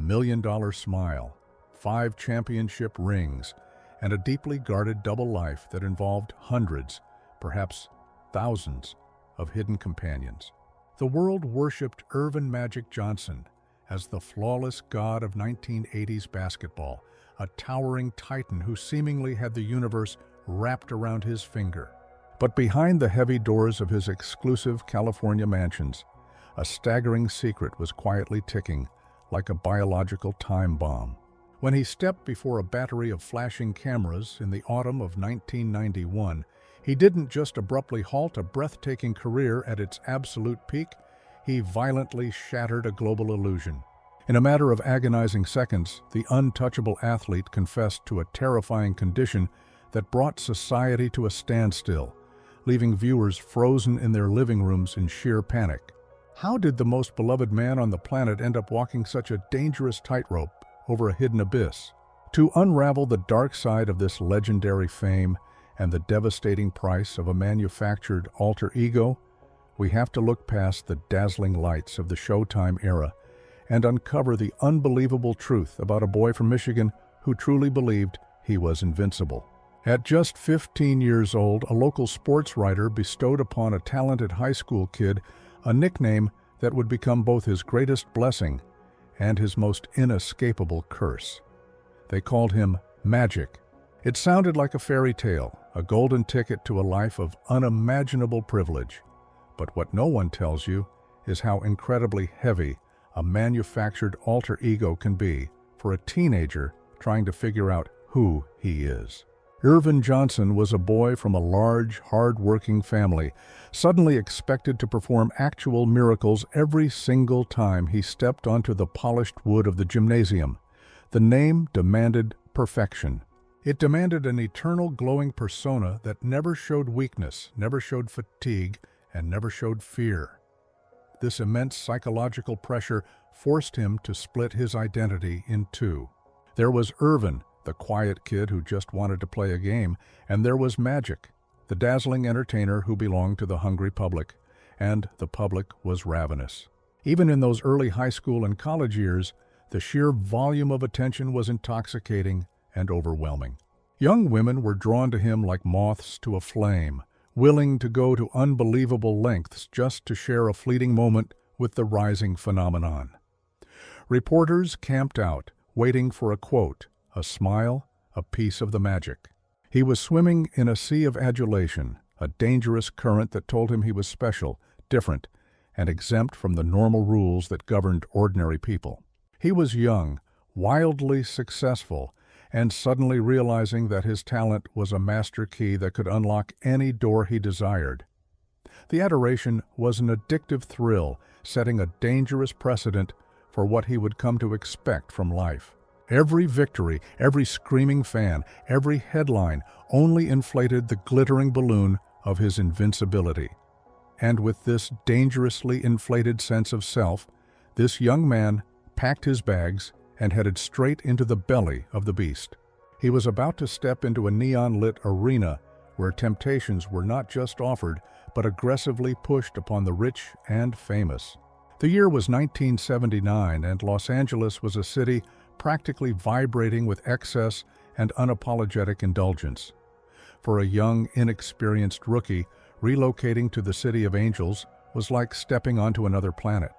million-dollar smile, 5 championship rings, and a deeply guarded double life that involved hundreds, perhaps thousands, of hidden companions. The world worshipped Earvin "Magic" Johnson as the flawless god of 1980s basketball, a towering titan who seemingly had the universe wrapped around his finger. But behind the heavy doors of his exclusive California mansions, a staggering secret was quietly ticking like a biological time bomb. When he stepped before a battery of flashing cameras in the autumn of 1991, he didn't just abruptly halt a breathtaking career at its absolute peak, he violently shattered a global illusion. In a matter of agonizing seconds, the untouchable athlete confessed to a terrifying condition that brought society to a standstill, leaving viewers frozen in their living rooms in sheer panic. How did the most beloved man on the planet end up walking such a dangerous tightrope over a hidden abyss? To unravel the dark side of this legendary fame and the devastating price of a manufactured alter ego, we have to look past the dazzling lights of the Showtime era and uncover the unbelievable truth about a boy from Michigan who truly believed he was invincible. At just 15 years old, a local sports writer bestowed upon a talented high school kid a nickname that would become both his greatest blessing and his most inescapable curse. They called him Magic. It sounded like a fairy tale, a golden ticket to a life of unimaginable privilege. But what no one tells you is how incredibly heavy a manufactured alter ego can be for a teenager trying to figure out who he is. Earvin Johnson was a boy from a large, hard-working family, suddenly expected to perform actual miracles every single time he stepped onto the polished wood of the gymnasium. The name demanded perfection. It demanded an eternal glowing persona that never showed weakness, never showed fatigue, and never showed fear. This immense psychological pressure forced him to split his identity in two. There was Earvin, the quiet kid who just wanted to play a game, and there was Magic, the dazzling entertainer who belonged to the hungry public, and the public was ravenous. Even in those early high school and college years, the sheer volume of attention was intoxicating and overwhelming. Young women were drawn to him like moths to a flame, willing to go to unbelievable lengths just to share a fleeting moment with the rising phenomenon. Reporters camped out, waiting for a quote, a smile, a piece of the magic. He was swimming in a sea of adulation, a dangerous current that told him he was special, different, and exempt from the normal rules that governed ordinary people. He was young, wildly successful, and suddenly realizing that his talent was a master key that could unlock any door he desired. The adoration was an addictive thrill, setting a dangerous precedent for what he would come to expect from life. Every victory, every screaming fan, every headline only inflated the glittering balloon of his invincibility. And with this dangerously inflated sense of self, this young man packed his bags and headed straight into the belly of the beast. He was about to step into a neon-lit arena where temptations were not just offered, but aggressively pushed upon the rich and famous. The year was 1979, and Los Angeles was a city practically vibrating with excess and unapologetic indulgence. For a young, inexperienced rookie, relocating to the City of Angels was like stepping onto another planet.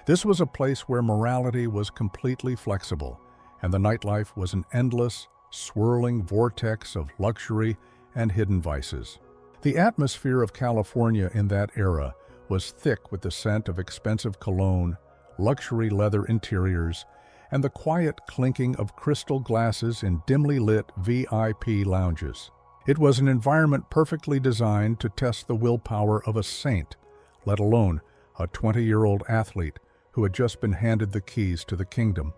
This was a place where morality was completely flexible, and the nightlife was an endless, swirling vortex of luxury and hidden vices. The atmosphere of California in that era was thick with the scent of expensive cologne, luxury leather interiors, and the quiet clinking of crystal glasses in dimly lit VIP lounges. It was an environment perfectly designed to test the willpower of a saint, let alone a 20-year-old athlete who had just been handed the keys to the kingdom.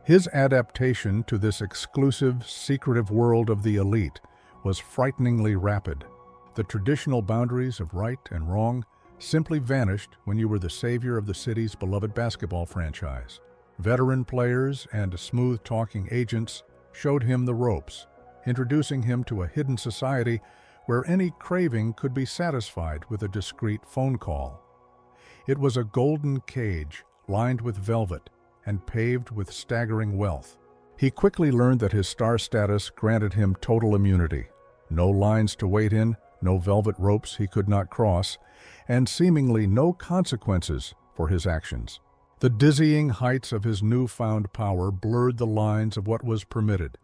His adaptation to this exclusive, secretive world of the elite was frighteningly rapid. The traditional boundaries of right and wrong simply vanished when you were the savior of the city's beloved basketball franchise. Veteran players and smooth-talking agents showed him the ropes, introducing him to a hidden society where any craving could be satisfied with a discreet phone call. It was a golden cage lined with velvet, and paved with staggering wealth. He quickly learned that his star status granted him total immunity. No lines to wait in, no velvet ropes he could not cross, and seemingly no consequences for his actions. The dizzying heights of his newfound power blurred the lines of what was permitted.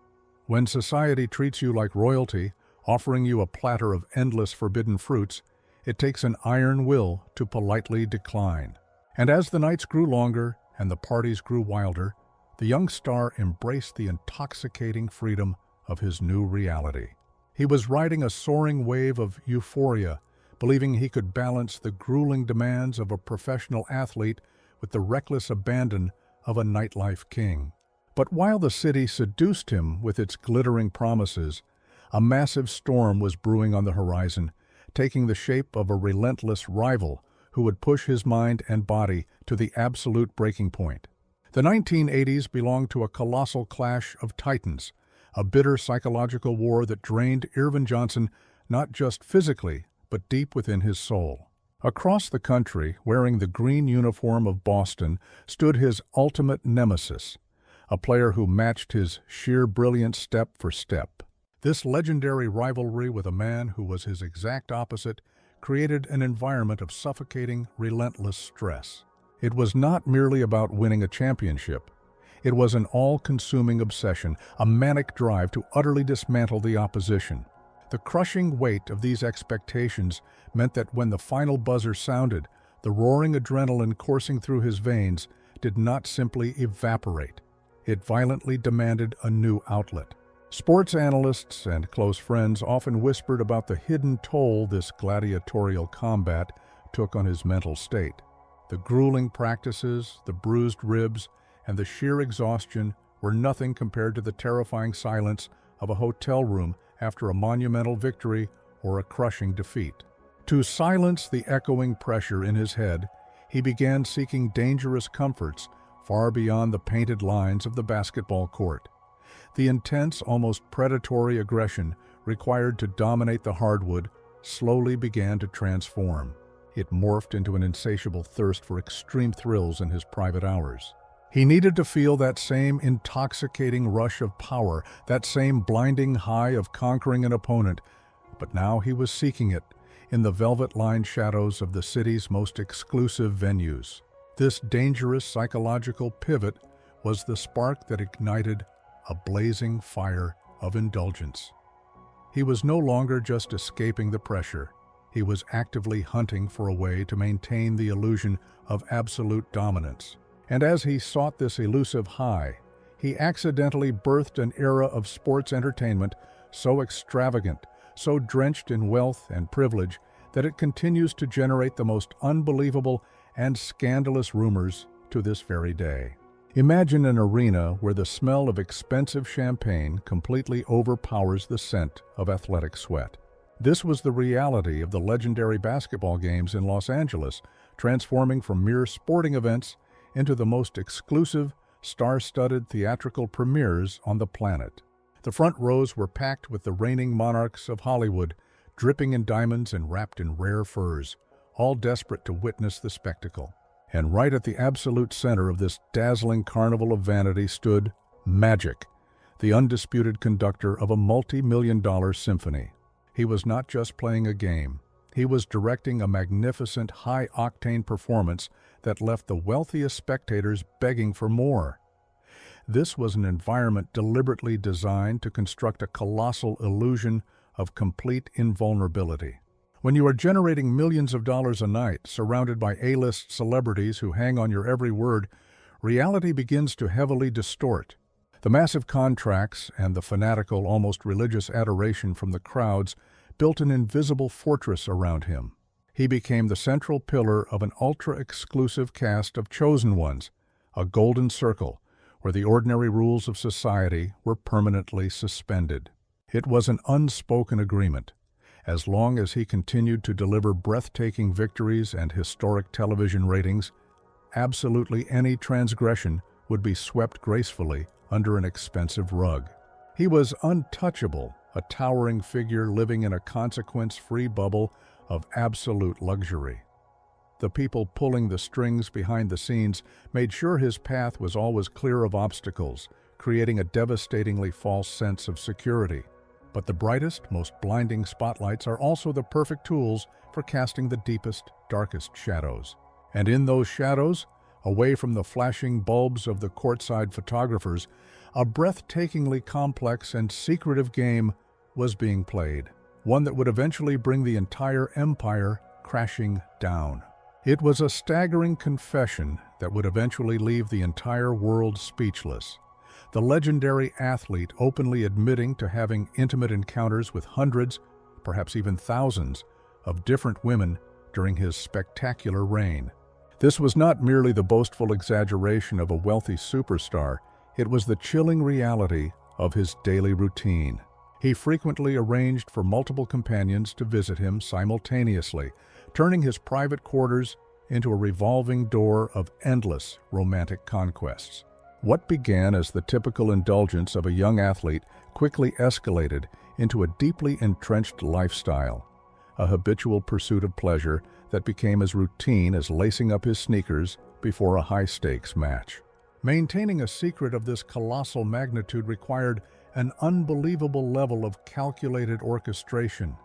When society treats you like royalty, offering you a platter of endless forbidden fruits, it takes an iron will to politely decline. And as the nights grew longer and the parties grew wilder, the young star embraced the intoxicating freedom of his new reality. He was riding a soaring wave of euphoria, believing he could balance the grueling demands of a professional athlete with the reckless abandon of a nightlife king. But while the city seduced him with its glittering promises, a massive storm was brewing on the horizon, taking the shape of a relentless rival who would push his mind and body to the absolute breaking point. The 1980s belonged to a colossal clash of titans, a bitter psychological war that drained Irvin Johnson not just physically, but deep within his soul. Across the country, wearing the green uniform of Boston, stood his ultimate nemesis, a player who matched his sheer brilliance step for step. This legendary rivalry with a man who was his exact opposite created an environment of suffocating, relentless stress. It was not merely about winning a championship. It was an all-consuming obsession, a manic drive to utterly dismantle the opposition. The crushing weight of these expectations meant that when the final buzzer sounded, the roaring adrenaline coursing through his veins did not simply evaporate. It violently demanded a new outlet. Sports analysts and close friends often whispered about the hidden toll this gladiatorial combat took on his mental state. The grueling practices, the bruised ribs, and the sheer exhaustion were nothing compared to the terrifying silence of a hotel room after a monumental victory or a crushing defeat. To silence the echoing pressure in his head, he began seeking dangerous comforts far beyond the painted lines of the basketball court. The intense, almost predatory aggression required to dominate the hardwood slowly began to transform. It morphed into an insatiable thirst for extreme thrills in his private hours. He needed to feel that same intoxicating rush of power, that same blinding high of conquering an opponent, but now he was seeking it in the velvet-lined shadows of the city's most exclusive venues. This dangerous psychological pivot was the spark that ignited a blazing fire of indulgence. He was no longer just escaping the pressure. He was actively hunting for a way to maintain the illusion of absolute dominance. And as he sought this elusive high, he accidentally birthed an era of sports entertainment so extravagant, so drenched in wealth and privilege, that it continues to generate the most unbelievable and scandalous rumors to this very day. Imagine an arena where the smell of expensive champagne completely overpowers the scent of athletic sweat. This was the reality of the legendary basketball games in Los Angeles, transforming from mere sporting events into the most exclusive, star-studded theatrical premieres on the planet. The front rows were packed with the reigning monarchs of Hollywood, dripping in diamonds and wrapped in rare furs, all desperate to witness the spectacle. And right at the absolute center of this dazzling carnival of vanity stood Magic, the undisputed conductor of a multi-million-dollar symphony. He was not just playing a game. He was directing a magnificent, high-octane performance that left the wealthiest spectators begging for more. This was an environment deliberately designed to construct a colossal illusion of complete invulnerability. When you are generating millions of dollars a night, surrounded by A-list celebrities who hang on your every word, reality begins to heavily distort. The massive contracts and the fanatical, almost religious adoration from the crowds built an invisible fortress around him. He became the central pillar of an ultra-exclusive cast of chosen ones, a golden circle where the ordinary rules of society were permanently suspended. It was an unspoken agreement. As long as he continued to deliver breathtaking victories and historic television ratings, absolutely any transgression would be swept gracefully under an expensive rug. He was untouchable, a towering figure living in a consequence-free bubble of absolute luxury. The people pulling the strings behind the scenes made sure his path was always clear of obstacles, creating a devastatingly false sense of security. But the brightest, most blinding spotlights are also the perfect tools for casting the deepest, darkest shadows. And in those shadows, away from the flashing bulbs of the courtside photographers, a breathtakingly complex and secretive game was being played, one that would eventually bring the entire empire crashing down. It was a staggering confession that would eventually leave the entire world speechless. The legendary athlete openly admitting to having intimate encounters with hundreds, perhaps even thousands, of different women during his spectacular reign. This was not merely the boastful exaggeration of a wealthy superstar, it was the chilling reality of his daily routine. He frequently arranged for multiple companions to visit him simultaneously, turning his private quarters into a revolving door of endless romantic conquests. What began as the typical indulgence of a young athlete quickly escalated into a deeply entrenched lifestyle, a habitual pursuit of pleasure that became as routine as lacing up his sneakers before a high-stakes match. Maintaining a secret of this colossal magnitude required an unbelievable level of calculated orchestration.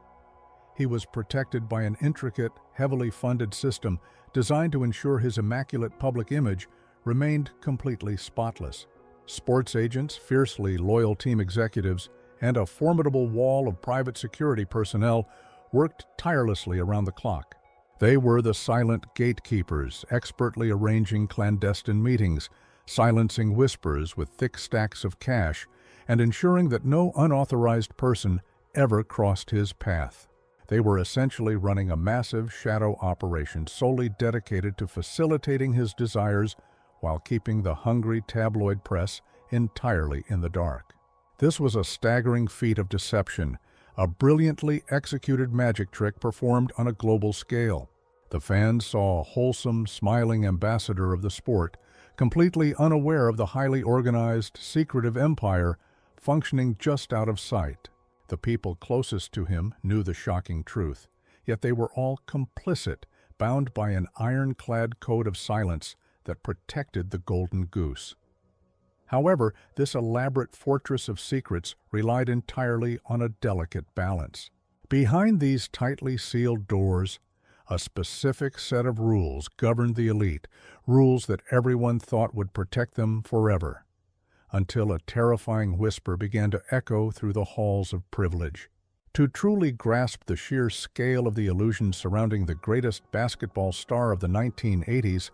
He was protected by an intricate, heavily funded system designed to ensure his immaculate public image remained completely spotless. Sports agents, fiercely loyal team executives, and a formidable wall of private security personnel worked tirelessly around the clock. They were the silent gatekeepers, expertly arranging clandestine meetings, silencing whispers with thick stacks of cash, and ensuring that no unauthorized person ever crossed his path. They were essentially running a massive shadow operation solely dedicated to facilitating his desires while keeping the hungry tabloid press entirely in the dark. This was a staggering feat of deception, a brilliantly executed magic trick performed on a global scale. The fans saw a wholesome, smiling ambassador of the sport, completely unaware of the highly organized, secretive empire functioning just out of sight. The people closest to him knew the shocking truth, yet they were all complicit, bound by an ironclad code of silence that protected the golden goose. However, this elaborate fortress of secrets relied entirely on a delicate balance. Behind these tightly sealed doors, a specific set of rules governed the elite, rules that everyone thought would protect them forever, until a terrifying whisper began to echo through the halls of privilege. To truly grasp the sheer scale of the illusions surrounding the greatest basketball star of the 1980s,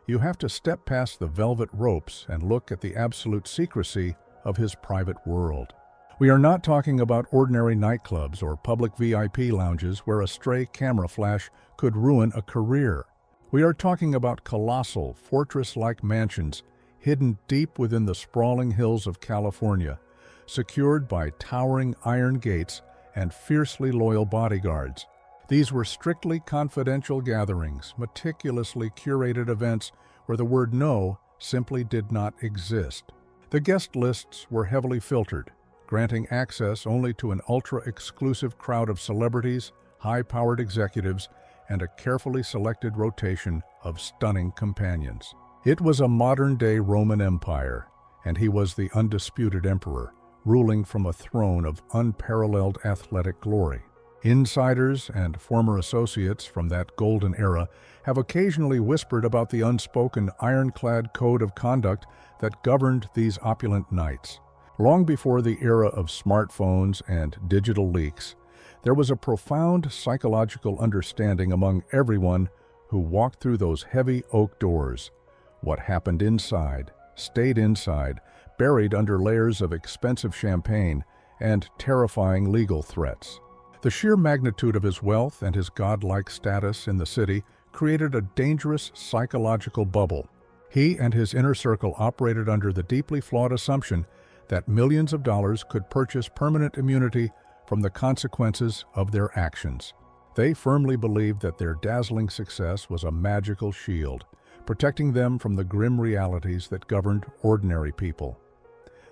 you have to step past the velvet ropes and look at the absolute secrecy of his private world. We are not talking about ordinary nightclubs or public VIP lounges where a stray camera flash could ruin a career. We are talking about colossal, fortress-like mansions hidden deep within the sprawling hills of California, secured by towering iron gates and fiercely loyal bodyguards. These were strictly confidential gatherings, meticulously curated events where the word no simply did not exist. The guest lists were heavily filtered, granting access only to an ultra-exclusive crowd of celebrities, high-powered executives, and a carefully selected rotation of stunning companions. It was a modern-day Roman Empire, and he was the undisputed emperor, ruling from a throne of unparalleled athletic glory. Insiders and former associates from that golden era have occasionally whispered about the unspoken ironclad code of conduct that governed these opulent knights. Long before the era of smartphones and digital leaks, there was a profound psychological understanding among everyone who walked through those heavy oak doors. What happened inside stayed inside, buried under layers of expensive champagne and terrifying legal threats. The sheer magnitude of his wealth and his godlike status in the city created a dangerous psychological bubble. He and his inner circle operated under the deeply flawed assumption that millions of dollars could purchase permanent immunity from the consequences of their actions. They firmly believed that their dazzling success was a magical shield, protecting them from the grim realities that governed ordinary people.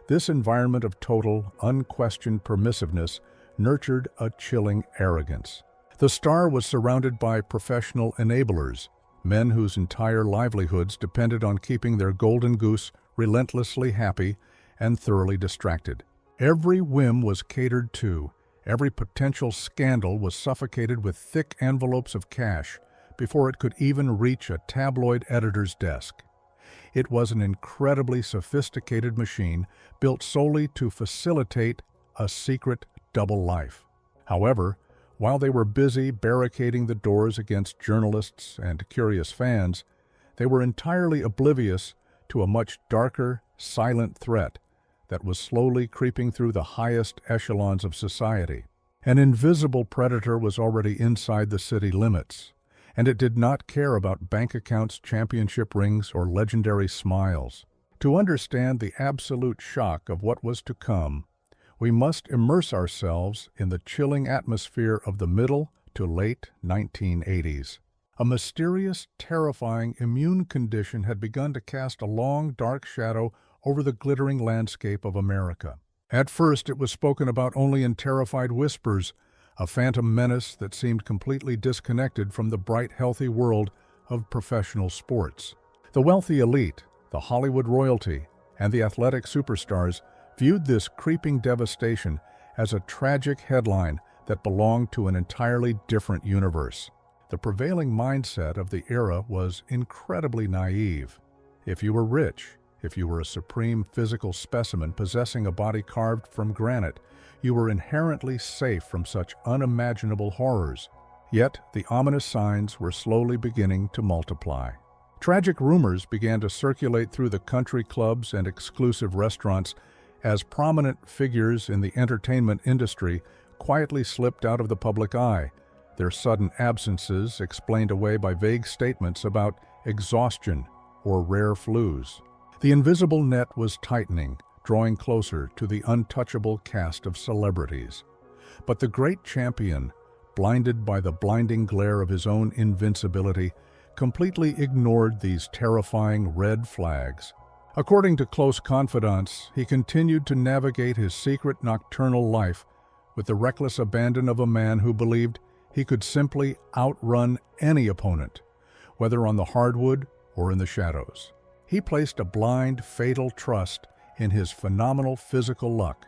This environment of total, unquestioned permissiveness nurtured a chilling arrogance. The star was surrounded by professional enablers, men whose entire livelihoods depended on keeping their golden goose relentlessly happy and thoroughly distracted. Every whim was catered to, every potential scandal was suffocated with thick envelopes of cash before it could even reach a tabloid editor's desk. It was an incredibly sophisticated machine built solely to facilitate a secret double life. However, while they were busy barricading the doors against journalists and curious fans, they were entirely oblivious to a much darker, silent threat that was slowly creeping through the highest echelons of society. An invisible predator was already inside the city limits, and it did not care about bank accounts, championship rings, or legendary smiles. To understand the absolute shock of what was to come, we must immerse ourselves in the chilling atmosphere of the middle to late 1980s. A mysterious, terrifying immune condition had begun to cast a long, dark shadow over the glittering landscape of America. At first, it was spoken about only in terrified whispers, a phantom menace that seemed completely disconnected from the bright, healthy world of professional sports. The wealthy elite, the Hollywood royalty, and the athletic superstars viewed this creeping devastation as a tragic headline that belonged to an entirely different universe. The prevailing mindset of the era was incredibly naive. If you were rich, if you were a supreme physical specimen possessing a body carved from granite, you were inherently safe from such unimaginable horrors. Yet the ominous signs were slowly beginning to multiply. Tragic rumors began to circulate through the country clubs and exclusive restaurants as prominent figures in the entertainment industry quietly slipped out of the public eye, their sudden absences explained away by vague statements about exhaustion or rare flus. The invisible net was tightening, drawing closer to the untouchable cast of celebrities. But the great champion, blinded by the blinding glare of his own invincibility, completely ignored these terrifying red flags. According to close confidants, he continued to navigate his secret nocturnal life with the reckless abandon of a man who believed he could simply outrun any opponent, whether on the hardwood or in the shadows. He placed a blind, fatal trust in his phenomenal physical luck.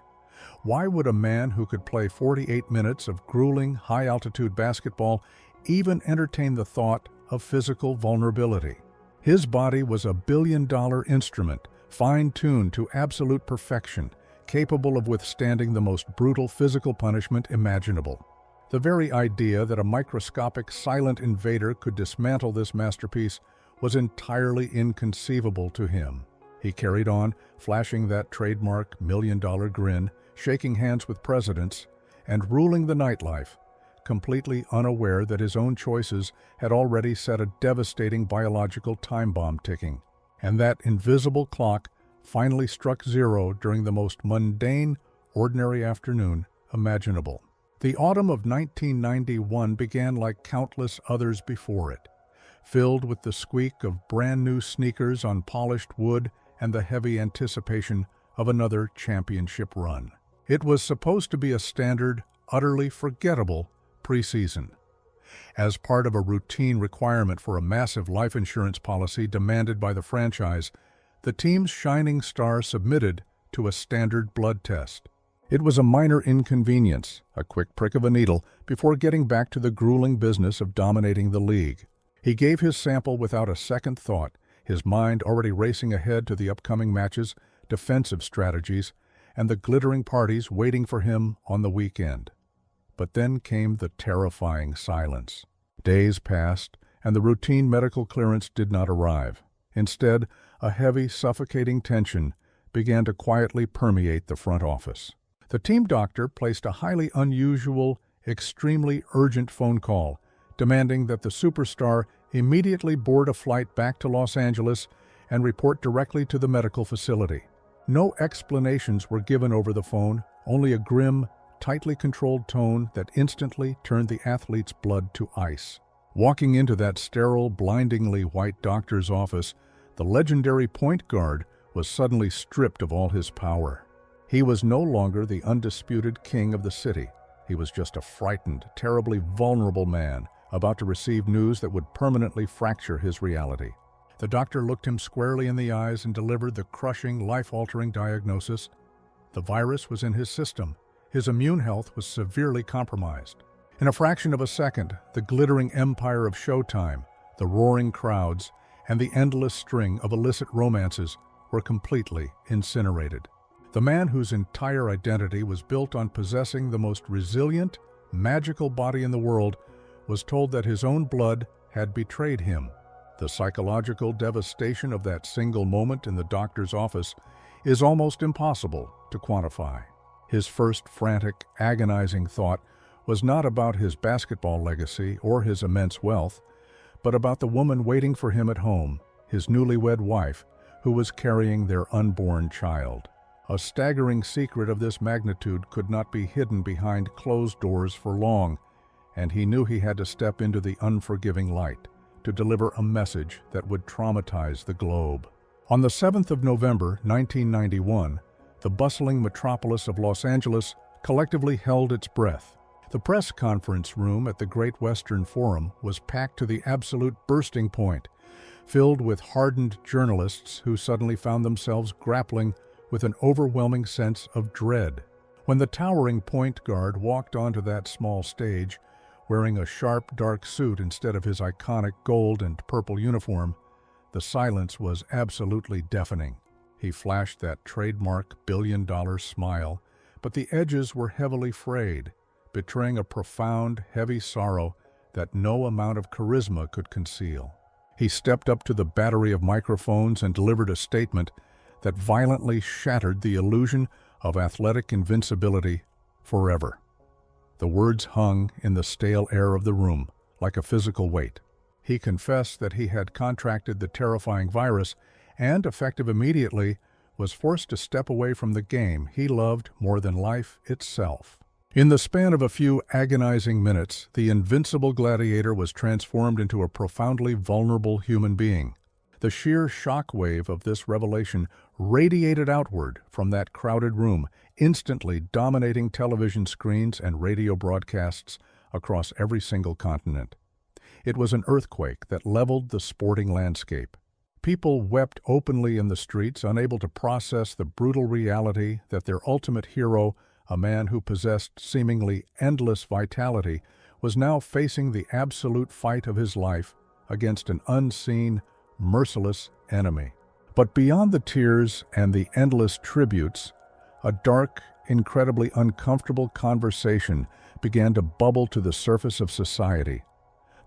Why would a man who could play 48 minutes of grueling, high-altitude basketball even entertain the thought of physical vulnerability? His body was a billion-dollar instrument, fine-tuned to absolute perfection, capable of withstanding the most brutal physical punishment imaginable. The very idea that a microscopic, silent invader could dismantle this masterpiece was entirely inconceivable to him. He carried on, flashing that trademark million-dollar grin, shaking hands with presidents, and ruling the nightlife, completely unaware that his own choices had already set a devastating biological time bomb ticking. And that invisible clock finally struck zero during the most mundane, ordinary afternoon imaginable. The autumn of 1991 began like countless others before it, filled with the squeak of brand-new sneakers on polished wood and the heavy anticipation of another championship run. It was supposed to be a standard, utterly forgettable preseason. As part of a routine requirement for a massive life insurance policy demanded by the franchise, the team's shining star submitted to a standard blood test. It was a minor inconvenience, a quick prick of a needle, before getting back to the grueling business of dominating the league. He gave his sample without a second thought, his mind already racing ahead to the upcoming matches, defensive strategies, and the glittering parties waiting for him on the weekend. But then came the terrifying silence. Days passed, and the routine medical clearance did not arrive. Instead, a heavy, suffocating tension began to quietly permeate the front office. The team doctor placed a highly unusual, extremely urgent phone call, demanding that the superstar immediately board a flight back to Los Angeles and report directly to the medical facility. No explanations were given over the phone, only a grim, tightly controlled tone that instantly turned the athlete's blood to ice. Walking into that sterile, blindingly white doctor's office, the legendary point guard was suddenly stripped of all his power. He was no longer the undisputed king of the city. He was just a frightened, terribly vulnerable man, about to receive news that would permanently fracture his reality. The doctor looked him squarely in the eyes and delivered the crushing, life-altering diagnosis. The virus was in his system. His immune health was severely compromised. In a fraction of a second, the glittering empire of Showtime, the roaring crowds, and the endless string of illicit romances were completely incinerated. The man whose entire identity was built on possessing the most resilient, magical body in the world was told that his own blood had betrayed him. The psychological devastation of that single moment in the doctor's office is almost impossible to quantify. His first frantic, agonizing thought was not about his basketball legacy or his immense wealth, but about the woman waiting for him at home, his newlywed wife, who was carrying their unborn child. A staggering secret of this magnitude could not be hidden behind closed doors for long, and he knew he had to step into the unforgiving light to deliver a message that would traumatize the globe. On the 7th of November, 1991, the bustling metropolis of Los Angeles collectively held its breath. The press conference room at the Great Western Forum was packed to the absolute bursting point, filled with hardened journalists who suddenly found themselves grappling with an overwhelming sense of dread. When the towering point guard walked onto that small stage, wearing a sharp, dark suit instead of his iconic gold and purple uniform, the silence was absolutely deafening. He flashed that trademark billion-dollar smile, but the edges were heavily frayed, betraying a profound, heavy sorrow that no amount of charisma could conceal. He stepped up to the battery of microphones and delivered a statement that violently shattered the illusion of athletic invincibility forever. The words hung in the stale air of the room like a physical weight. He confessed that he had contracted the terrifying virus and, effective immediately, was forced to step away from the game he loved more than life itself. In the span of a few agonizing minutes, the invincible gladiator was transformed into a profoundly vulnerable human being. The sheer shockwave of this revelation radiated outward from that crowded room, instantly dominating television screens and radio broadcasts across every single continent. It was an earthquake that leveled the sporting landscape. People wept openly in the streets, unable to process the brutal reality that their ultimate hero, a man who possessed seemingly endless vitality, was now facing the absolute fight of his life against an unseen, merciless enemy. But beyond the tears and the endless tributes, a dark, incredibly uncomfortable conversation began to bubble to the surface of society.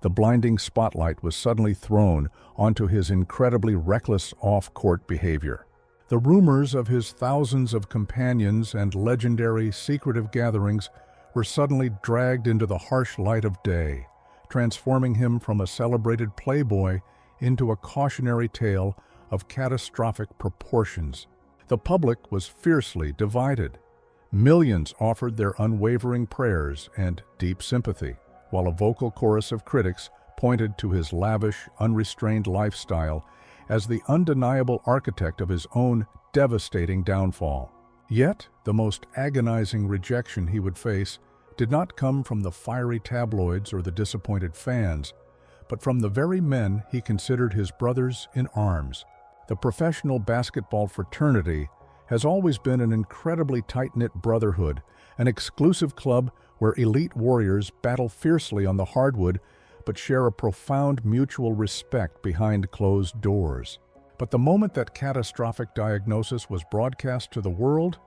The blinding spotlight was suddenly thrown onto his incredibly reckless off-court behavior. The rumors of his thousands of companions and legendary secretive gatherings were suddenly dragged into the harsh light of day, transforming him from a celebrated playboy into a cautionary tale of catastrophic proportions. The public was fiercely divided. Millions offered their unwavering prayers and deep sympathy, while a vocal chorus of critics pointed to his lavish, unrestrained lifestyle as the undeniable architect of his own devastating downfall. Yet, the most agonizing rejection he would face did not come from the fiery tabloids or the disappointed fans, but from the very men he considered his brothers in arms. The professional basketball fraternity has always been an incredibly tight-knit brotherhood, an exclusive club where elite warriors battle fiercely on the hardwood but share a profound mutual respect behind closed doors. But the moment that catastrophic diagnosis was broadcast to the world,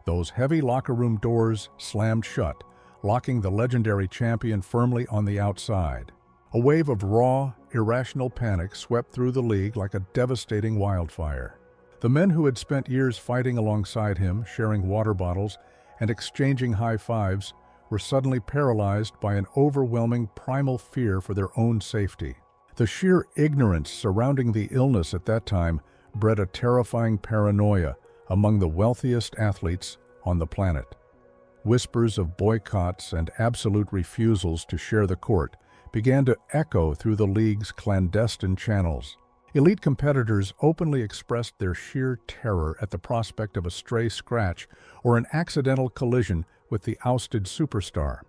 those heavy locker room doors slammed shut, locking the legendary champion firmly on the outside. A wave of raw, irrational panic swept through the league like a devastating wildfire. The men who had spent years fighting alongside him, sharing water bottles, and exchanging high fives, were suddenly paralyzed by an overwhelming primal fear for their own safety. The sheer ignorance surrounding the illness at that time bred a terrifying paranoia among the wealthiest athletes on the planet. Whispers of boycotts and absolute refusals to share the court began to echo through the league's clandestine channels. Elite competitors openly expressed their sheer terror at the prospect of a stray scratch or an accidental collision with the ousted superstar.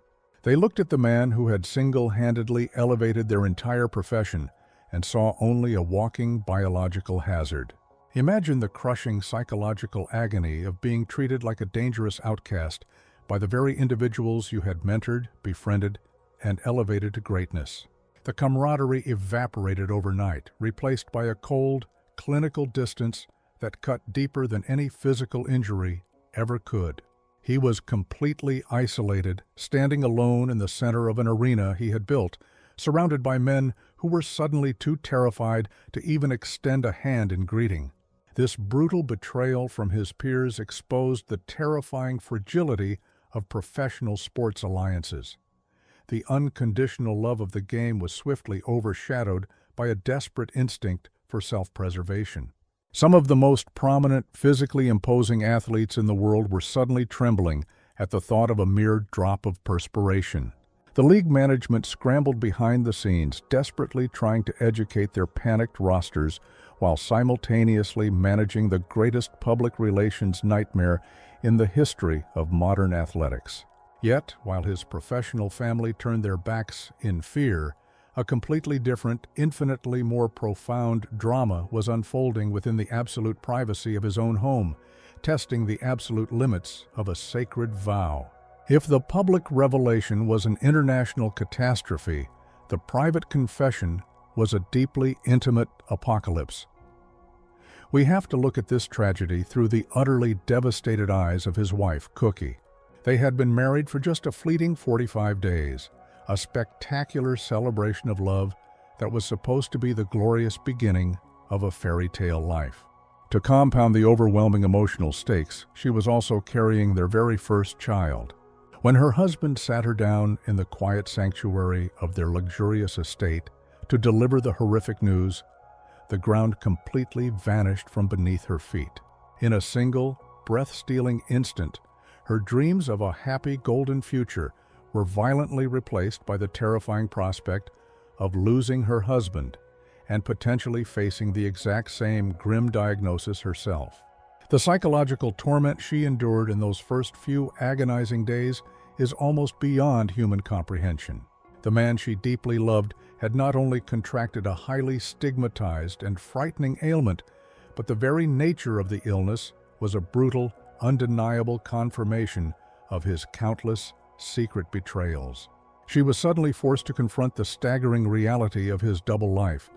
They looked at the man who had single-handedly elevated their entire profession and saw only a walking biological hazard. Imagine the crushing psychological agony of being treated like a dangerous outcast by the very individuals you had mentored, befriended, and elevated to greatness. The camaraderie evaporated overnight, replaced by a cold, clinical distance that cut deeper than any physical injury ever could. He was completely isolated, standing alone in the center of an arena he had built, surrounded by men who were suddenly too terrified to even extend a hand in greeting. This brutal betrayal from his peers exposed the terrifying fragility of professional sports alliances. The unconditional love of the game was swiftly overshadowed by a desperate instinct for self-preservation. Some of the most prominent, physically imposing athletes in the world were suddenly trembling at the thought of a mere drop of perspiration. The league management scrambled behind the scenes, desperately trying to educate their panicked rosters while simultaneously managing the greatest public relations nightmare in the history of modern athletics. Yet, while his professional family turned their backs in fear, a completely different, infinitely more profound drama was unfolding within the absolute privacy of his own home, testing the absolute limits of a sacred vow. If the public revelation was an international catastrophe, the private confession was a deeply intimate apocalypse. We have to look at this tragedy through the utterly devastated eyes of his wife, Cookie. They had been married for just a fleeting 45 days, a spectacular celebration of love that was supposed to be the glorious beginning of a fairy tale life. To compound the overwhelming emotional stakes, she was also carrying their very first child. When her husband sat her down in the quiet sanctuary of their luxurious estate to deliver the horrific news, the ground completely vanished from beneath her feet. In a single, breath-stealing instant, her dreams of a happy golden future were violently replaced by the terrifying prospect of losing her husband and potentially facing the exact same grim diagnosis herself. The psychological torment she endured in those first few agonizing days is almost beyond human comprehension. The man she deeply loved had not only contracted a highly stigmatized and frightening ailment, but the very nature of the illness was a brutal, undeniable confirmation of his countless secret betrayals. She was suddenly forced to confront the staggering reality of his double life,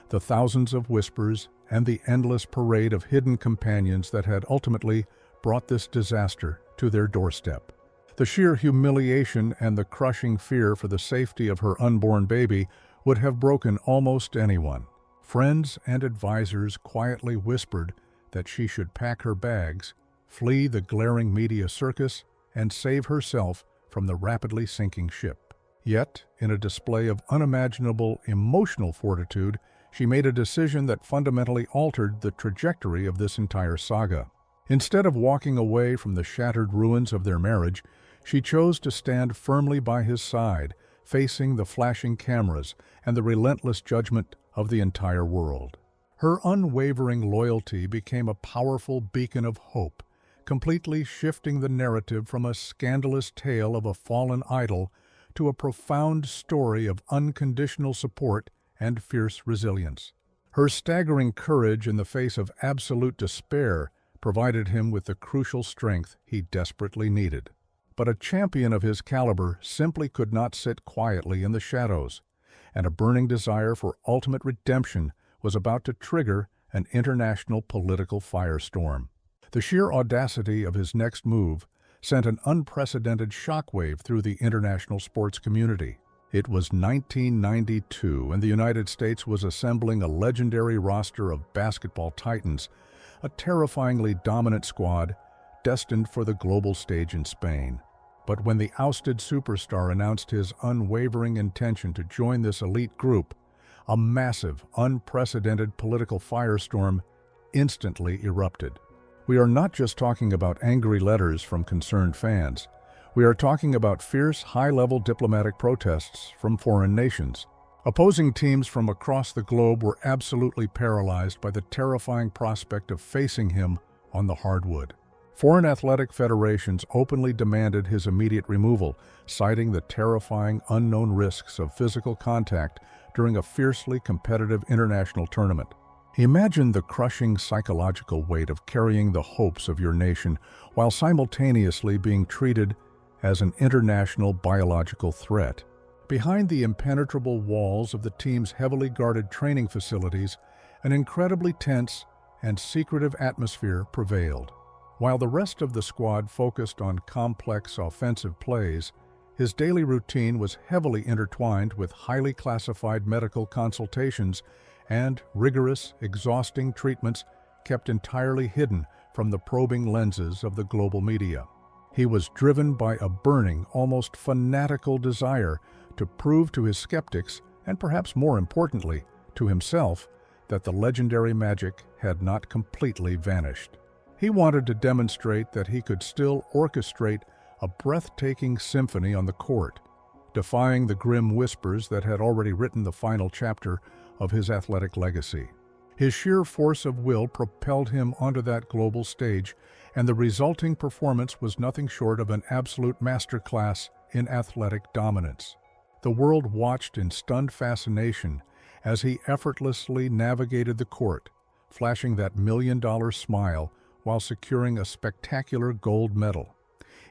the thousands of whispers and the endless parade of hidden companions that had ultimately brought this disaster to their doorstep. The sheer humiliation and the crushing fear for the safety of her unborn baby would have broken almost anyone. Friends and advisors quietly whispered that she should pack her bags, flee the glaring media circus, and save herself from the rapidly sinking ship. Yet, in a display of unimaginable emotional fortitude, she made a decision that fundamentally altered the trajectory of this entire saga. Instead of walking away from the shattered ruins of their marriage, she chose to stand firmly by his side, facing the flashing cameras and the relentless judgment of the entire world. Her unwavering loyalty became a powerful beacon of hope, completely shifting the narrative from a scandalous tale of a fallen idol to a profound story of unconditional support and fierce resilience. Her staggering courage in the face of absolute despair provided him with the crucial strength he desperately needed. But a champion of his caliber simply could not sit quietly in the shadows, and a burning desire for ultimate redemption was about to trigger an international political firestorm. The sheer audacity of his next move sent an unprecedented shockwave through the international sports community. It was 1992, and the United States was assembling a legendary roster of basketball titans, a terrifyingly dominant squad destined for the global stage in Spain. But when the ousted superstar announced his unwavering intention to join this elite group, a massive, unprecedented political firestorm instantly erupted. We are not just talking about angry letters from concerned fans. We are talking about fierce, high-level diplomatic protests from foreign nations. Opposing teams from across the globe were absolutely paralyzed by the terrifying prospect of facing him on the hardwood. Foreign athletic federations openly demanded his immediate removal, citing the terrifying unknown risks of physical contact during a fiercely competitive international tournament. Imagine the crushing psychological weight of carrying the hopes of your nation while simultaneously being treated as an international biological threat. Behind the impenetrable walls of the team's heavily guarded training facilities, an incredibly tense and secretive atmosphere prevailed. While the rest of the squad focused on complex offensive plays, his daily routine was heavily intertwined with highly classified medical consultations and rigorous, exhausting treatments kept entirely hidden from the probing lenses of the global media. He was driven by a burning, almost fanatical desire to prove to his skeptics, and perhaps more importantly, to himself, that the legendary magic had not completely vanished. He wanted to demonstrate that he could still orchestrate a breathtaking symphony on the court, defying the grim whispers that had already written the final chapter of his athletic legacy. His sheer force of will propelled him onto that global stage, and the resulting performance was nothing short of an absolute masterclass in athletic dominance. The world watched in stunned fascination as he effortlessly navigated the court, flashing that million-dollar smile while securing a spectacular gold medal.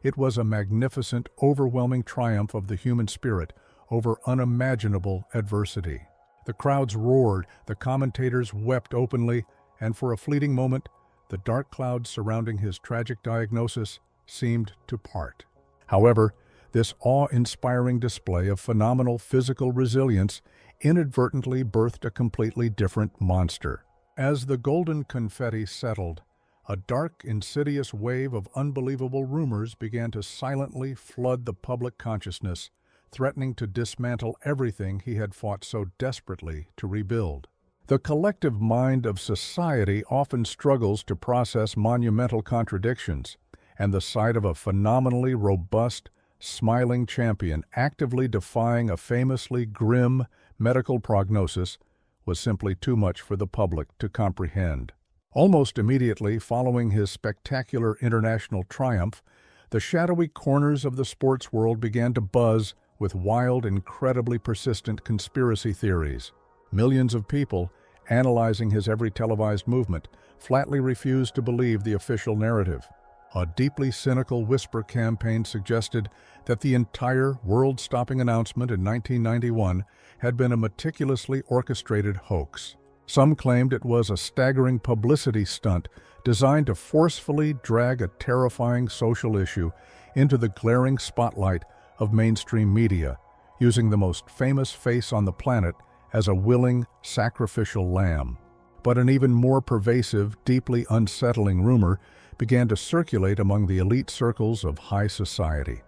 It was a magnificent, overwhelming triumph of the human spirit over unimaginable adversity. The crowds roared, the commentators wept openly, and for a fleeting moment, the dark clouds surrounding his tragic diagnosis seemed to part. However, this awe-inspiring display of phenomenal physical resilience inadvertently birthed a completely different monster. As the golden confetti settled, a dark, insidious wave of unbelievable rumors began to silently flood the public consciousness, threatening to dismantle everything he had fought so desperately to rebuild. The collective mind of society often struggles to process monumental contradictions, and the sight of a phenomenally robust, smiling champion actively defying a famously grim medical prognosis was simply too much for the public to comprehend. Almost immediately following his spectacular international triumph, the shadowy corners of the sports world began to buzz with wild, incredibly persistent conspiracy theories. Millions of people, analyzing his every televised movement, flatly refused to believe the official narrative. A deeply cynical whisper campaign suggested that the entire world-stopping announcement in 1991 had been a meticulously orchestrated hoax. Some claimed it was a staggering publicity stunt designed to forcefully drag a terrifying social issue into the glaring spotlight of mainstream media, using the most famous face on the planet as a willing, sacrificial lamb. But an even more pervasive, deeply unsettling rumor began to circulate among the elite circles of high society.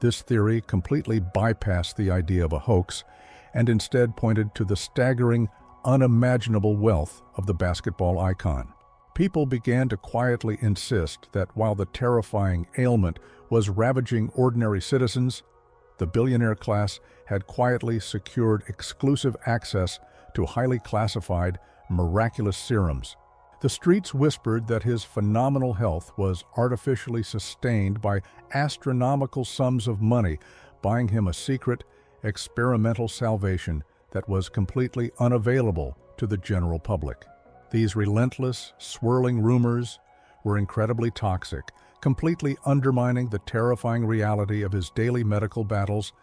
This theory completely bypassed the idea of a hoax and instead pointed to the staggering, unimaginable wealth of the basketball icon. People began to quietly insist that while the terrifying ailment was ravaging ordinary citizens, the billionaire class had quietly secured exclusive access to highly classified, miraculous serums. The streets whispered that his phenomenal health was artificially sustained by astronomical sums of money, buying him a secret, experimental salvation that was completely unavailable to the general public. These relentless, swirling rumors were incredibly toxic, completely undermining the terrifying reality of his daily medical battles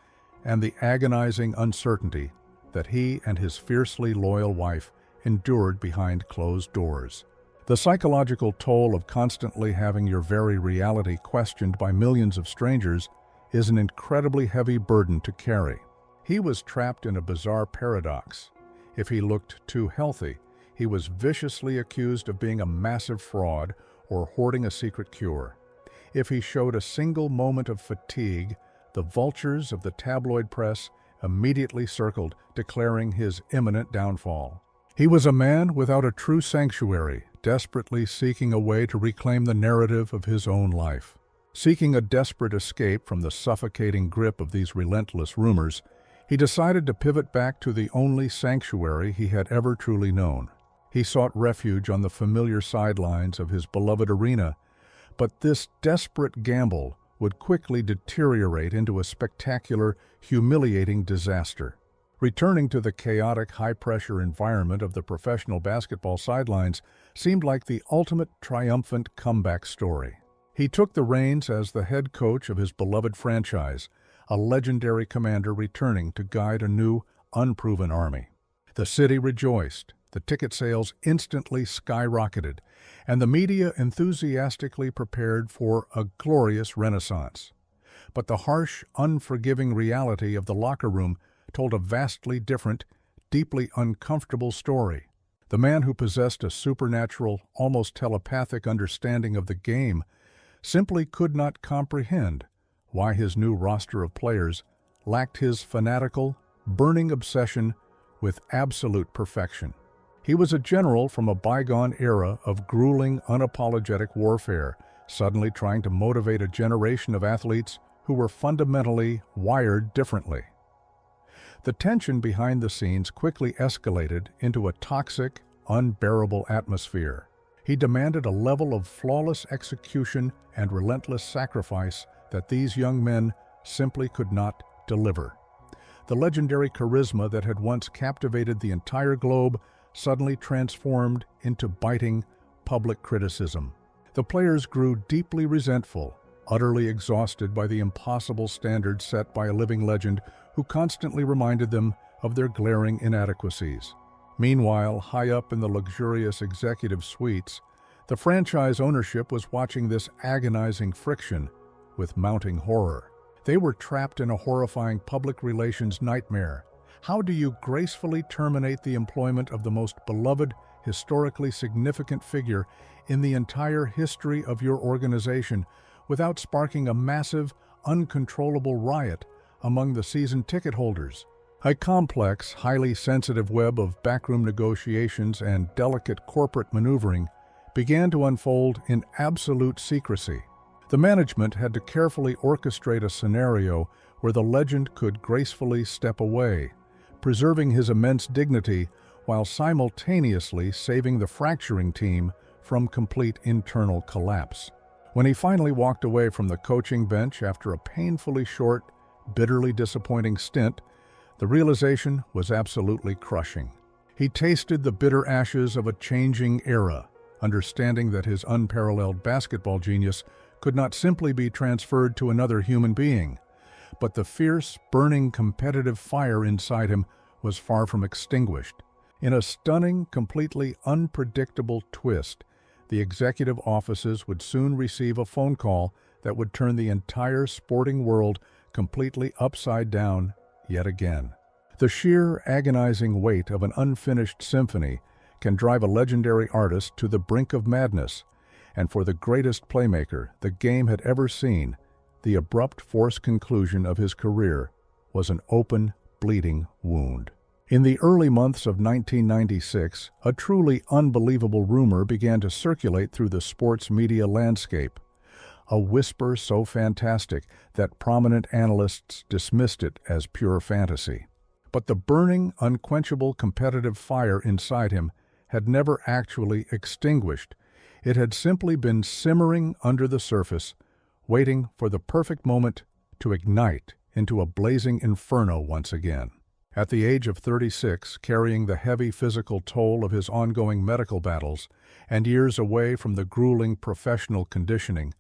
and the agonizing uncertainty that he and his fiercely loyal wife endured behind closed doors. The psychological toll of constantly having your very reality questioned by millions of strangers is an incredibly heavy burden to carry. He was trapped in a bizarre paradox. If he looked too healthy, he was viciously accused of being a massive fraud or hoarding a secret cure. If he showed a single moment of fatigue, the vultures of the tabloid press immediately circled, declaring his imminent downfall. He was a man without a true sanctuary, desperately seeking a way to reclaim the narrative of his own life. Seeking a desperate escape from the suffocating grip of these relentless rumors, he decided to pivot back to the only sanctuary he had ever truly known. He sought refuge on the familiar sidelines of his beloved arena, But this desperate gamble would quickly deteriorate into a spectacular, humiliating disaster. Returning to the chaotic, high-pressure environment of the professional basketball sidelines seemed like the ultimate triumphant comeback story. He took the reins as the head coach of his beloved franchise, a legendary commander returning to guide a new, unproven army. The city rejoiced, the ticket sales instantly skyrocketed, and the media enthusiastically prepared for a glorious renaissance. But the harsh, unforgiving reality of the locker room told a vastly different, deeply uncomfortable story. The man who possessed a supernatural, almost telepathic understanding of the game simply could not comprehend why his new roster of players lacked his fanatical, burning obsession with absolute perfection. He was a general from a bygone era of grueling, unapologetic warfare, suddenly trying to motivate a generation of athletes who were fundamentally wired differently. The tension behind the scenes quickly escalated into a toxic, unbearable atmosphere. He demanded a level of flawless execution and relentless sacrifice that these young men simply could not deliver. The legendary charisma that had once captivated the entire globe suddenly transformed into biting, public criticism. The players grew deeply resentful, utterly exhausted by the impossible standards set by a living legend who constantly reminded them of their glaring inadequacies. Meanwhile, high up in the luxurious executive suites, the franchise ownership was watching this agonizing friction with mounting horror. They were trapped in a horrifying public relations nightmare. How do you gracefully terminate the employment of the most beloved, historically significant figure in the entire history of your organization without sparking a massive, uncontrollable riot among the season ticket holders? A complex, highly sensitive web of backroom negotiations and delicate corporate maneuvering began to unfold in absolute secrecy. The management had to carefully orchestrate a scenario where the legend could gracefully step away, preserving his immense dignity while simultaneously saving the fracturing team from complete internal collapse. When he finally walked away from the coaching bench after a painfully short, bitterly disappointing stint, the realization was absolutely crushing. He tasted the bitter ashes of a changing era, understanding that his unparalleled basketball genius could not simply be transferred to another human being, but the fierce, burning, competitive fire inside him was far from extinguished. In a stunning, completely unpredictable twist, the executive offices would soon receive a phone call that would turn the entire sporting world completely upside down yet again. The sheer, agonizing weight of an unfinished symphony can drive a legendary artist to the brink of madness, and for the greatest playmaker the game had ever seen, the abrupt, forced conclusion of his career was an open, bleeding wound. In the early months of 1996, a truly unbelievable rumor began to circulate through the sports media landscape, a whisper so fantastic that prominent analysts dismissed it as pure fantasy. But the burning, unquenchable competitive fire inside him had never actually extinguished. It had simply been simmering under the surface, waiting for the perfect moment to ignite into a blazing inferno once again. At the age of 36, carrying the heavy physical toll of his ongoing medical battles and years away from the grueling professional conditioning,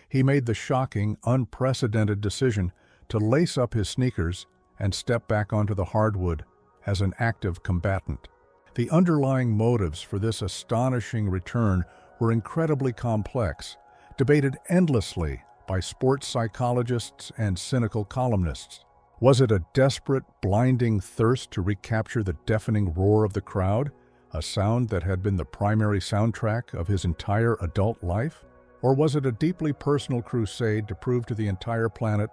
he made the shocking, unprecedented decision to lace up his sneakers and step back onto the hardwood as an active combatant. The underlying motives for this astonishing return were incredibly complex, debated endlessly by sports psychologists and cynical columnists. Was it a desperate, blinding thirst to recapture the deafening roar of the crowd, a sound that had been the primary soundtrack of his entire adult life? Or was it a deeply personal crusade to prove to the entire planet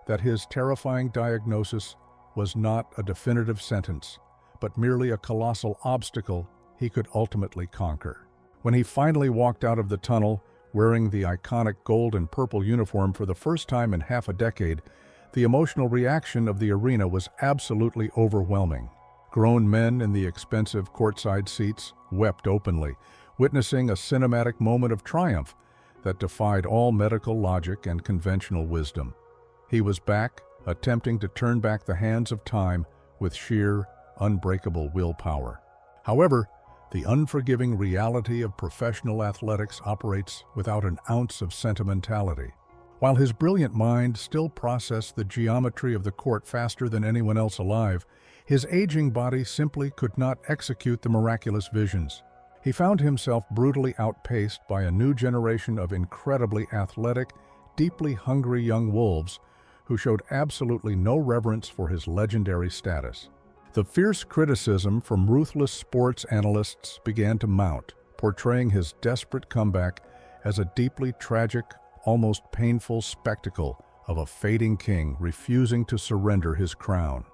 that his terrifying diagnosis was not a definitive sentence, but merely a colossal obstacle he could ultimately conquer? When he finally walked out of the tunnel, wearing the iconic gold and purple uniform for the first time in half a decade, the emotional reaction of the arena was absolutely overwhelming. Grown men in the expensive courtside seats wept openly, witnessing a cinematic moment of triumph that defied all medical logic and conventional wisdom. He was back, attempting to turn back the hands of time with sheer, unbreakable willpower. However, the unforgiving reality of professional athletics operates without an ounce of sentimentality. While his brilliant mind still processed the geometry of the court faster than anyone else alive, his aging body simply could not execute the miraculous visions. He found himself brutally outpaced by a new generation of incredibly athletic, deeply hungry young wolves who showed absolutely no reverence for his legendary status. The fierce criticism from ruthless sports analysts began to mount, portraying his desperate comeback as a deeply tragic, almost painful spectacle of a fading king refusing to surrender his crown.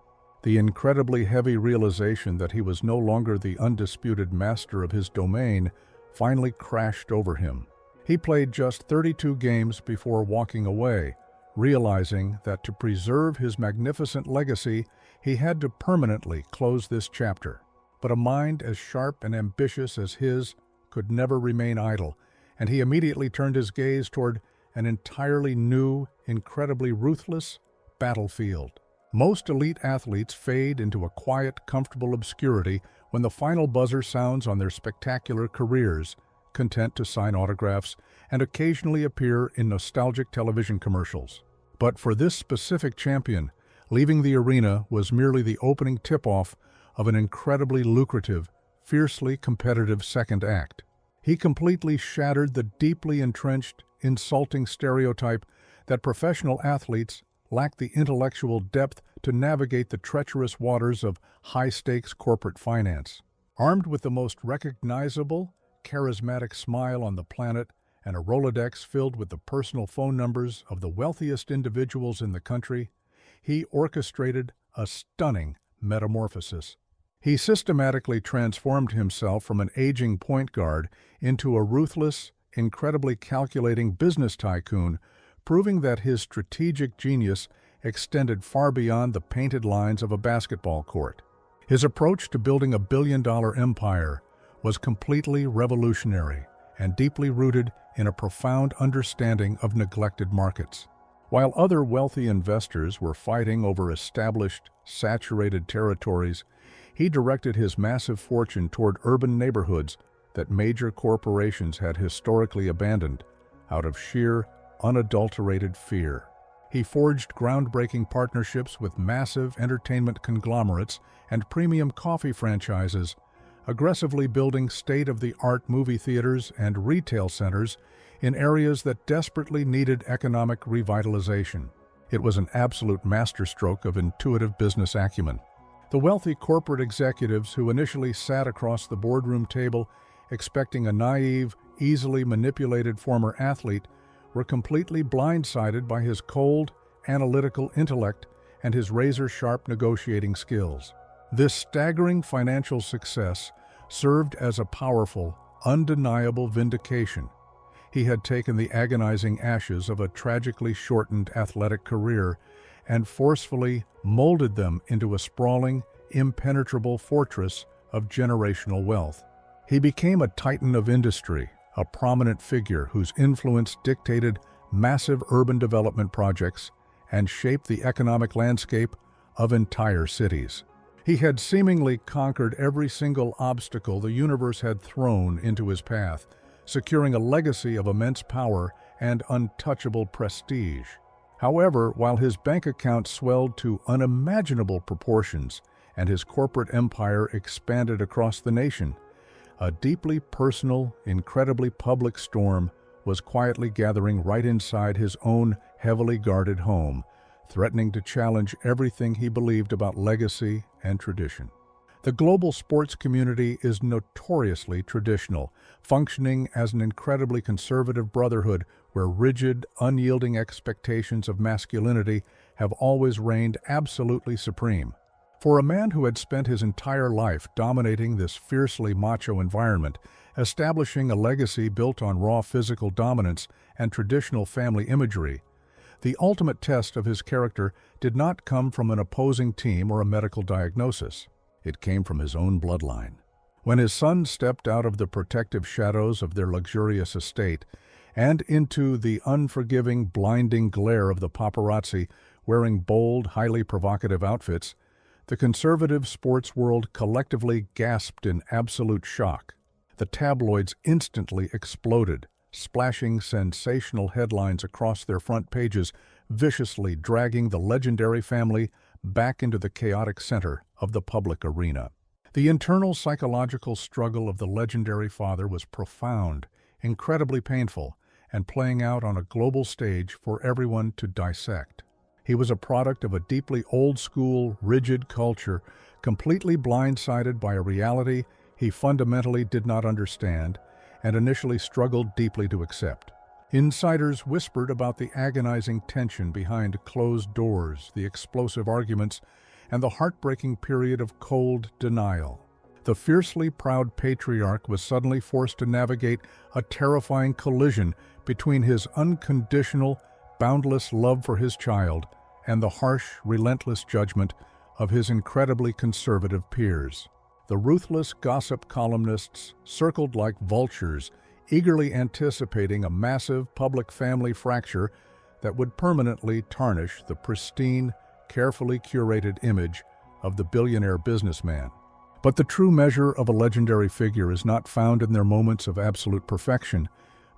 The incredibly heavy realization that he was no longer the undisputed master of his domain finally crashed over him. He played just 32 games before walking away, realizing that to preserve his magnificent legacy, he had to permanently close this chapter. But a mind as sharp and ambitious as his could never remain idle, and he immediately turned his gaze toward an entirely new, incredibly ruthless battlefield. Most elite athletes fade into a quiet, comfortable obscurity when the final buzzer sounds on their spectacular careers, content to sign autographs and occasionally appear in nostalgic television commercials. But for this specific champion, leaving the arena was merely the opening tip-off of an incredibly lucrative, fiercely competitive second act. He completely shattered the deeply entrenched, insulting stereotype that professional athletes lack the intellectual depth to navigate the treacherous waters of high-stakes corporate finance. Armed with the most recognizable, charismatic smile on the planet and a Rolodex filled with the personal phone numbers of the wealthiest individuals in the country, he orchestrated a stunning metamorphosis. He systematically transformed himself from an aging point guard into a ruthless, incredibly calculating business tycoon, proving that his strategic genius extended far beyond the painted lines of a basketball court. His approach to building a billion-dollar empire was completely revolutionary and deeply rooted in a profound understanding of neglected markets. While other wealthy investors were fighting over established, saturated territories, he directed his massive fortune toward urban neighborhoods that major corporations had historically abandoned out of sheer, unadulterated fear. He forged groundbreaking partnerships with massive entertainment conglomerates and premium coffee franchises, aggressively building state-of-the-art movie theaters and retail centers in areas that desperately needed economic revitalization. It was an absolute masterstroke of intuitive business acumen. The wealthy corporate executives who initially sat across the boardroom table expecting a naive, easily manipulated former athlete were completely blindsided by his cold, analytical intellect and his razor-sharp negotiating skills. This staggering financial success served as a powerful, undeniable vindication. He had taken the agonizing ashes of a tragically shortened athletic career and forcefully molded them into a sprawling, impenetrable fortress of generational wealth. He became a titan of industry, a prominent figure whose influence dictated massive urban development projects and shaped the economic landscape of entire cities. He had seemingly conquered every single obstacle the universe had thrown into his path, securing a legacy of immense power and untouchable prestige. However, while his bank account swelled to unimaginable proportions and his corporate empire expanded across the nation, a deeply personal, incredibly public storm was quietly gathering right inside his own heavily guarded home, threatening to challenge everything he believed about legacy and tradition. The global sports community is notoriously traditional, functioning as an incredibly conservative brotherhood where rigid, unyielding expectations of masculinity have always reigned absolutely supreme. For a man who had spent his entire life dominating this fiercely macho environment, establishing a legacy built on raw physical dominance and traditional family imagery, the ultimate test of his character did not come from an opposing team or a medical diagnosis. It came from his own bloodline. When his son stepped out of the protective shadows of their luxurious estate and into the unforgiving, blinding glare of the paparazzi wearing bold, highly provocative outfits, the conservative sports world collectively gasped in absolute shock. The tabloids instantly exploded, splashing sensational headlines across their front pages, viciously dragging the legendary family back into the chaotic center of the public arena. The internal psychological struggle of the legendary father was profound, incredibly painful, and playing out on a global stage for everyone to dissect. He was a product of a deeply old-school, rigid culture, completely blindsided by a reality he fundamentally did not understand and initially struggled deeply to accept. Insiders whispered about the agonizing tension behind closed doors, the explosive arguments, and the heartbreaking period of cold denial. The fiercely proud patriarch was suddenly forced to navigate a terrifying collision between his unconditional, boundless love for his child and the harsh, relentless judgment of his incredibly conservative peers. The ruthless gossip columnists circled like vultures, eagerly anticipating a massive public family fracture that would permanently tarnish the pristine, carefully curated image of the billionaire businessman. But the true measure of a legendary figure is not found in their moments of absolute perfection,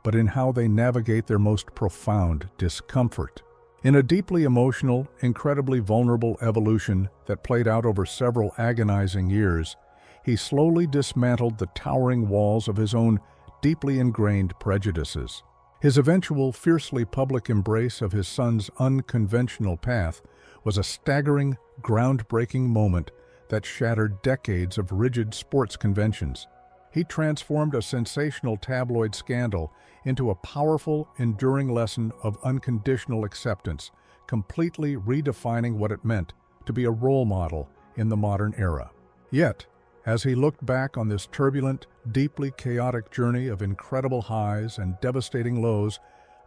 but in how they navigate their most profound discomfort. In a deeply emotional, incredibly vulnerable evolution that played out over several agonizing years, he slowly dismantled the towering walls of his own deeply ingrained prejudices. His eventual fiercely public embrace of his son's unconventional path was a staggering, groundbreaking moment that shattered decades of rigid sports conventions. He transformed a sensational tabloid scandal into a powerful, enduring lesson of unconditional acceptance, completely redefining what it meant to be a role model in the modern era. Yet, as he looked back on this turbulent, deeply chaotic journey of incredible highs and devastating lows,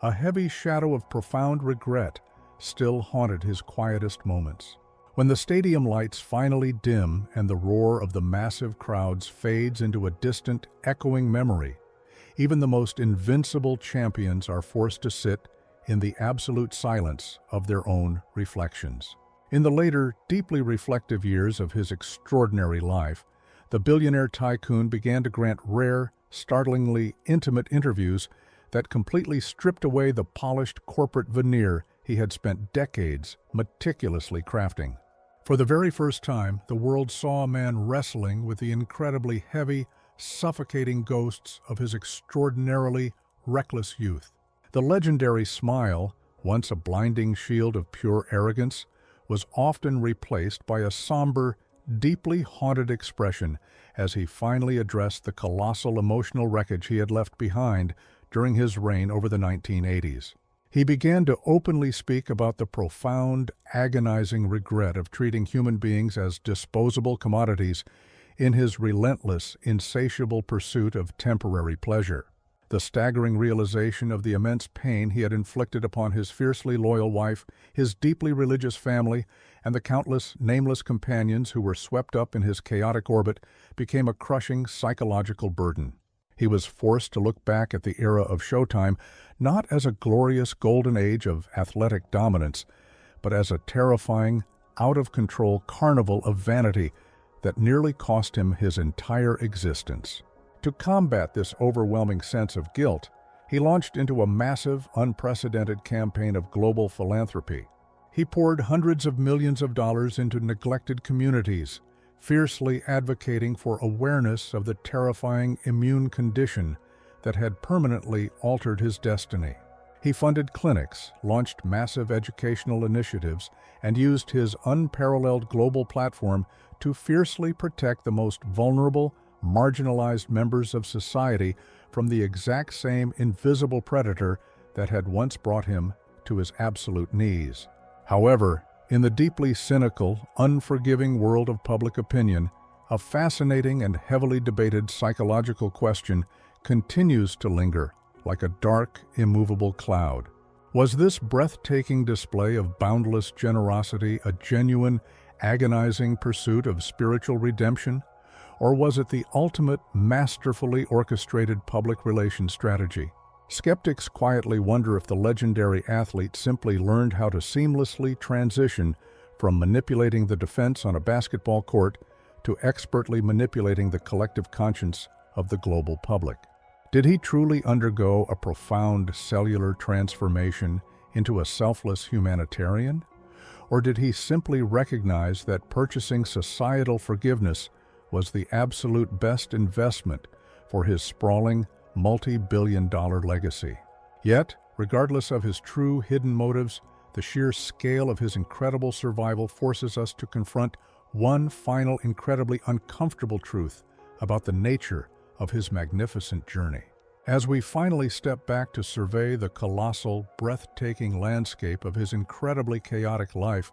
a heavy shadow of profound regret still haunted his quietest moments. When the stadium lights finally dim and the roar of the massive crowds fades into a distant, echoing memory, even the most invincible champions are forced to sit in the absolute silence of their own reflections. In the later, deeply reflective years of his extraordinary life, the billionaire tycoon began to grant rare, startlingly intimate interviews that completely stripped away the polished corporate veneer he had spent decades meticulously crafting. For the very first time, the world saw a man wrestling with the incredibly heavy, suffocating ghosts of his extraordinarily reckless youth. The legendary smile, once a blinding shield of pure arrogance, was often replaced by a somber, deeply haunted expression as he finally addressed the colossal emotional wreckage he had left behind during his reign over the 1980s. He began to openly speak about the profound, agonizing regret of treating human beings as disposable commodities in his relentless, insatiable pursuit of temporary pleasure. The staggering realization of the immense pain he had inflicted upon his fiercely loyal wife, his deeply religious family, and the countless nameless companions who were swept up in his chaotic orbit became a crushing psychological burden. He was forced to look back at the era of Showtime not as a glorious golden age of athletic dominance, but as a terrifying, out-of-control carnival of vanity that nearly cost him his entire existence. To combat this overwhelming sense of guilt, he launched into a massive, unprecedented campaign of global philanthropy. He poured hundreds of millions of dollars into neglected communities, fiercely advocating for awareness of the terrifying immune condition that had permanently altered his destiny. He funded clinics, launched massive educational initiatives, and used his unparalleled global platform to fiercely protect the most vulnerable, marginalized members of society from the exact same invisible predator that had once brought him to his absolute knees. However, in the deeply cynical, unforgiving world of public opinion, a fascinating and heavily debated psychological question continues to linger like a dark, immovable cloud. Was this breathtaking display of boundless generosity a genuine, agonizing pursuit of spiritual redemption? Or was it the ultimate, masterfully orchestrated public relations strategy? Skeptics quietly wonder if the legendary athlete simply learned how to seamlessly transition from manipulating the defense on a basketball court to expertly manipulating the collective conscience of the global public. Did he truly undergo a profound cellular transformation into a selfless humanitarian? Or did he simply recognize that purchasing societal forgiveness was the absolute best investment for his sprawling, multi-billion-dollar legacy? Yet, regardless of his true hidden motives, the sheer scale of his incredible survival forces us to confront one final incredibly uncomfortable truth about the nature of his magnificent journey. As we finally step back to survey the colossal, breathtaking landscape of his incredibly chaotic life,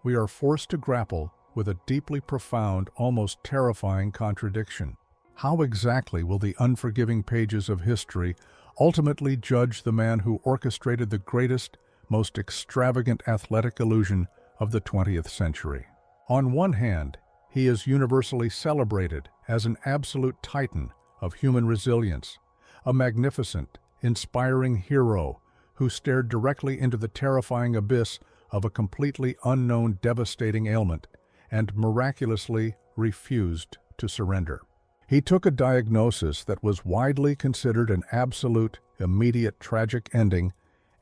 we are forced to grapple with a deeply profound, almost terrifying contradiction. How exactly will the unforgiving pages of history ultimately judge the man who orchestrated the greatest, most extravagant athletic illusion of the 20th century? On one hand, he is universally celebrated as an absolute titan of human resilience, a magnificent, inspiring hero who stared directly into the terrifying abyss of a completely unknown, devastating ailment and miraculously refused to surrender. He took a diagnosis that was widely considered an absolute, immediate, tragic ending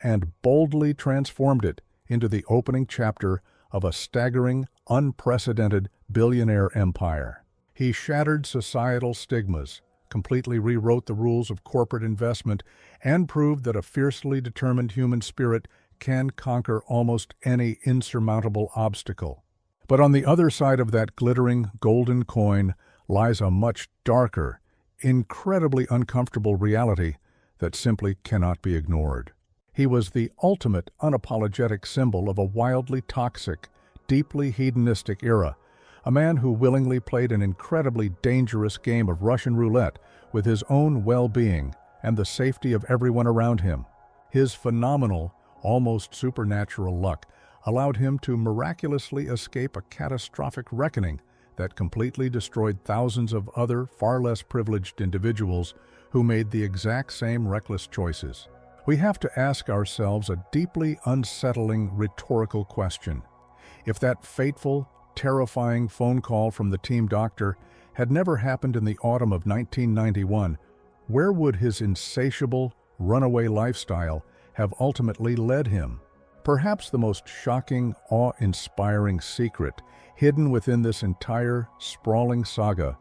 and boldly transformed it into the opening chapter of a staggering, unprecedented billionaire empire. He shattered societal stigmas, completely rewrote the rules of corporate investment, and proved that a fiercely determined human spirit can conquer almost any insurmountable obstacle. But on the other side of that glittering golden coin lies a much darker, incredibly uncomfortable reality that simply cannot be ignored. He was the ultimate unapologetic symbol of a wildly toxic, deeply hedonistic era, a man who willingly played an incredibly dangerous game of Russian roulette with his own well-being and the safety of everyone around him. His phenomenal, almost supernatural luck allowed him to miraculously escape a catastrophic reckoning that completely destroyed thousands of other, far less privileged individuals who made the exact same reckless choices. We have to ask ourselves a deeply unsettling rhetorical question. If that fateful, terrifying phone call from the team doctor had never happened in the autumn of 1991, where would his insatiable, runaway lifestyle have ultimately led him? Perhaps the most shocking, awe-inspiring secret hidden within this entire, sprawling saga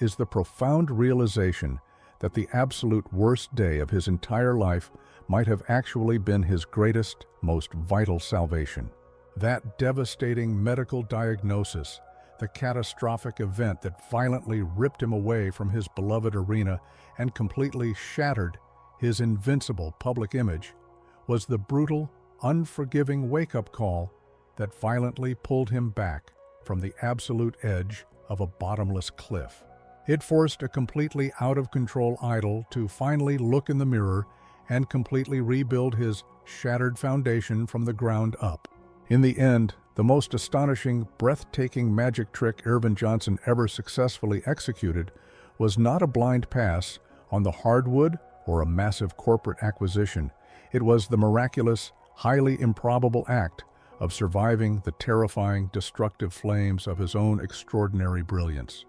is the profound realization that the absolute worst day of his entire life might have actually been his greatest, most vital salvation. That devastating medical diagnosis, the catastrophic event that violently ripped him away from his beloved arena and completely shattered his invincible public image, was the brutal, unforgiving wake-up call that violently pulled him back from the absolute edge of a bottomless cliff. It forced a completely out-of-control idol to finally look in the mirror and completely rebuild his shattered foundation from the ground up. In the end, the most astonishing, breathtaking magic trick Irvin Johnson ever successfully executed was not a blind pass on the hardwood or a massive corporate acquisition. It was the miraculous, highly improbable act of surviving the terrifying, destructive flames of his own extraordinary brilliance.